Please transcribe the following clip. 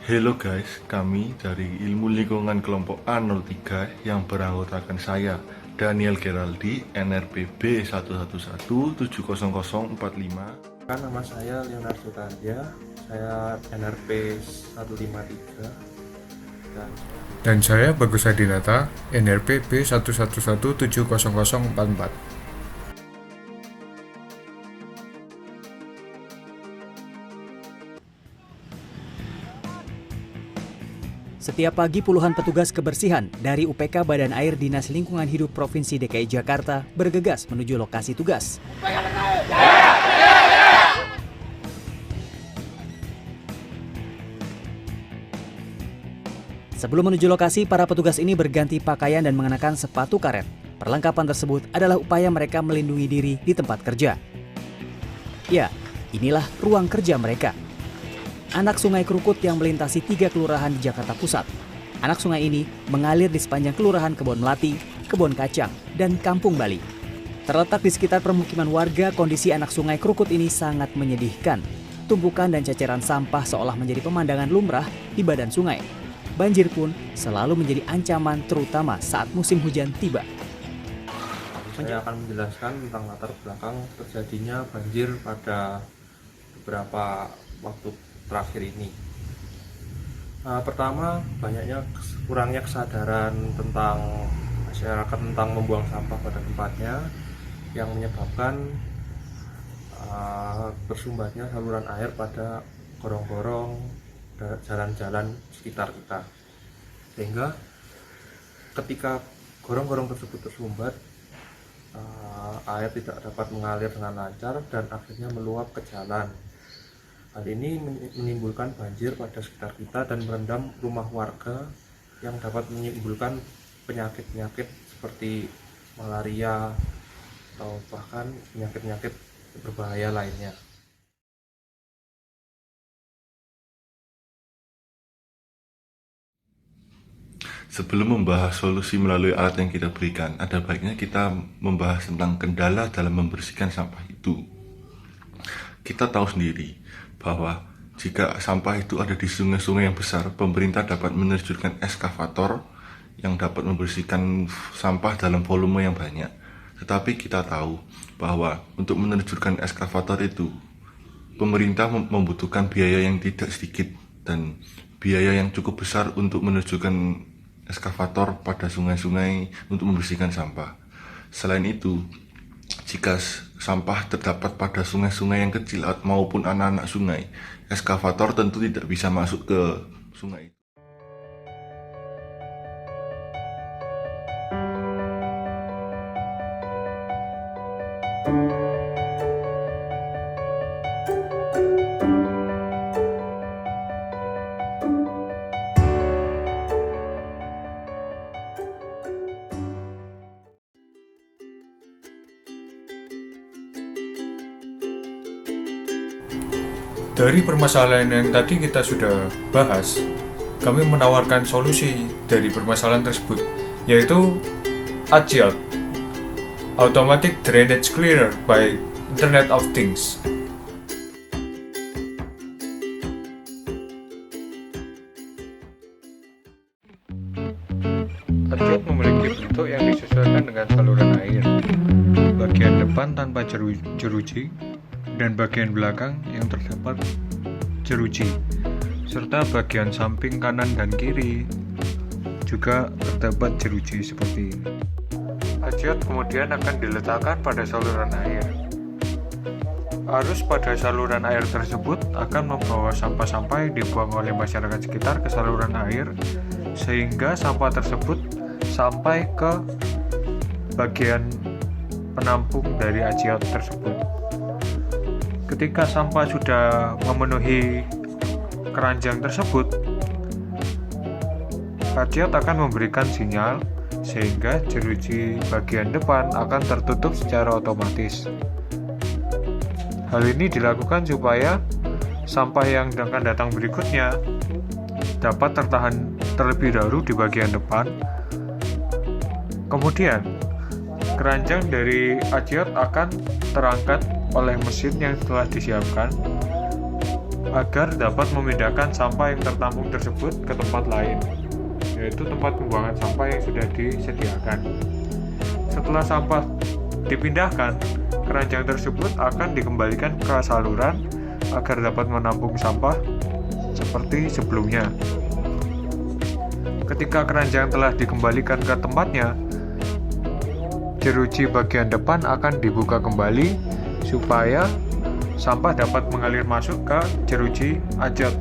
Hello guys, kami dari Ilmu Lingkungan Kelompok A03 yang beranggotakan saya, Daniel Geraldi, NRP B111700045. Nama saya Leonardo Tandya, saya NRP 153 Dan saya Bagus Adinata, NRP B111700044. Setiap pagi puluhan petugas kebersihan dari UPK Badan Air Dinas Lingkungan Hidup Provinsi DKI Jakarta bergegas menuju lokasi tugas. Sebelum menuju lokasi, para petugas ini berganti pakaian dan mengenakan sepatu karet. Perlengkapan tersebut adalah upaya mereka melindungi diri di tempat kerja. Ya, inilah ruang kerja mereka. Anak Sungai Krukut yang melintasi 3 kelurahan di Jakarta Pusat. Anak sungai ini mengalir di sepanjang kelurahan Kebon Melati, Kebon Kacang, dan Kampung Bali. Terletak di sekitar permukiman warga, kondisi anak Sungai Krukut ini sangat menyedihkan. Tumpukan dan ceceran sampah seolah menjadi pemandangan lumrah di badan sungai. Banjir pun selalu menjadi ancaman terutama saat musim hujan tiba. Saya akan menjelaskan tentang latar belakang terjadinya banjir pada beberapa waktu terakhir ini. Pertama, kurangnya kesadaran tentang masyarakat tentang membuang sampah pada tempatnya yang menyebabkan bersumbatnya saluran air pada gorong-gorong jalan-jalan sekitar kita, sehingga ketika gorong-gorong tersebut tersumbat, air tidak dapat mengalir dengan lancar dan akhirnya meluap ke jalan. Hal ini menimbulkan banjir pada sekitar kita dan merendam rumah warga yang dapat menimbulkan penyakit-penyakit seperti malaria atau bahkan penyakit-penyakit berbahaya lainnya. Sebelum membahas solusi melalui alat yang kita berikan, ada baiknya kita membahas tentang kendala dalam membersihkan sampah itu. Kita tahu sendiri bahwa jika sampah itu ada di sungai-sungai yang besar, pemerintah dapat menerjunkan eskavator yang dapat membersihkan sampah dalam volume yang banyak. Tetapi kita tahu bahwa untuk menerjunkan eskavator itu, pemerintah membutuhkan biaya yang tidak sedikit dan biaya yang cukup besar untuk menerjunkan eskavator pada sungai-sungai untuk membersihkan sampah. Selain itu, jika sampah terdapat pada sungai-sungai yang kecil maupun anak-anak sungai, eskavator tentu tidak bisa masuk ke sungai. Dari permasalahan yang tadi kita sudah bahas, kami menawarkan solusi dari permasalahan tersebut, yaitu ADCIOT, Automatic Drainage Cleaner by Internet of Things. ADCIOT memiliki bentuk yang disesuaikan dengan saluran air. Bagian depan tanpa jeruji dan bagian belakang yang terdapat jeruji, serta bagian samping kanan dan kiri juga terdapat jeruji seperti ini. ADCIOT kemudian akan diletakkan pada saluran air. Arus pada saluran air tersebut akan membawa sampah-sampah yang dibuang oleh masyarakat sekitar ke saluran air, sehingga sampah tersebut sampai ke bagian penampung dari ADCIOT tersebut. Ketika sampah sudah memenuhi keranjang tersebut, ADCIOT akan memberikan sinyal sehingga jeruji bagian depan akan tertutup secara otomatis. Hal ini dilakukan supaya sampah yang akan datang berikutnya dapat tertahan terlebih dahulu di bagian depan. Kemudian, keranjang dari ADCIOT akan terangkat oleh mesin yang telah disiapkan agar dapat memindahkan sampah yang tertampung tersebut ke tempat lain, yaitu tempat pembuangan sampah yang sudah disediakan. Setelah sampah dipindahkan, keranjang tersebut akan dikembalikan ke saluran agar dapat menampung sampah seperti sebelumnya. Ketika keranjang telah dikembalikan ke tempatnya, jeruji bagian depan akan dibuka kembali supaya sampah dapat mengalir masuk ke jeruji ajat